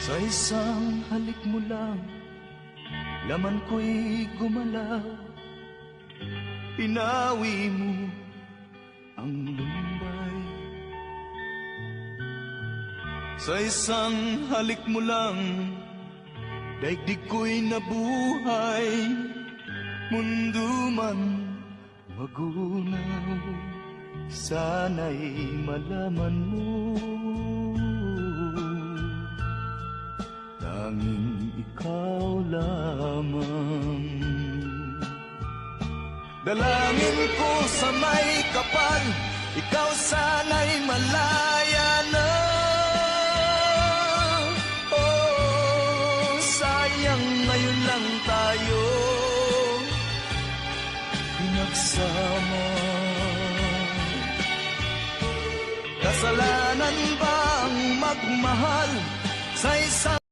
Sa isang halik mo lang, laman ko'y gumalaw. Pinawi mo ang lumbay. Sa isang halik mo lang, daigdig ko'y nabuhay. Mundo man magunaw, sana'y malaman mo, tanging ikaw lamang. Dalangin ko sa may kapal, ikaw sana'y malaya na. Oh, sayang ngayon lang tayo pinagsama. Kasalanan bang magmahal sa isang